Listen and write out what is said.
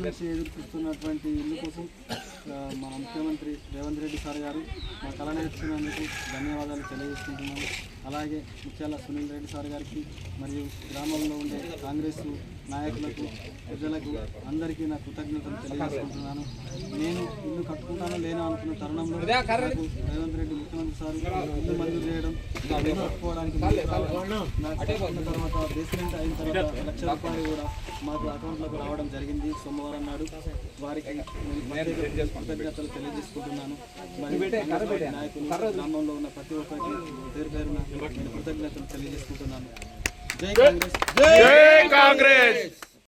నుంచి ఎదురు చూస్తున్నటువంటి ఇల్లు కోసం మన ముఖ్యమంత్రి రేవంత్ రెడ్డి సార్ గారు మా కళ నేర్చుకున్నందుకు ధన్యవాదాలు తెలియజేసుకుంటున్నాను. అలాగే ముఖ్యాల సునీల్ రెడ్డి సార్ గారికి మరియు గ్రామంలో ఉండే కాంగ్రెస్ నాయకులకు ప్రజలకు అందరికీ నా కృతజ్ఞతలు తెలియజేసుకుంటున్నాను. నేను ఇల్లు కట్టుకుంటానో లేనో అనుకున్న తరుణంలో నాకు రేవంత్ రెడ్డి ముఖ్యమంత్రి సార్ ఇల్లు మంజూరు చేయడం కట్టుకోవడానికి తర్వాత బేస్మెంట్ అయిన తర్వాత ₹1,00,000 కూడా మాకు అకౌంట్లోకి రావడం జరిగింది సోమవారం నాడు. వారికి నేను కృతజ్ఞతలు తెలియజేసుకుంటున్నాను. మరి నాయకులు గ్రామంలో ఉన్న ప్రతి ఒక్కరికి పేరు పేరున నేను కృతజ్ఞతలు తెలియజేసుకుంటున్నాను. జై కాంగ్రెస్, జై కాంగ్రెస్.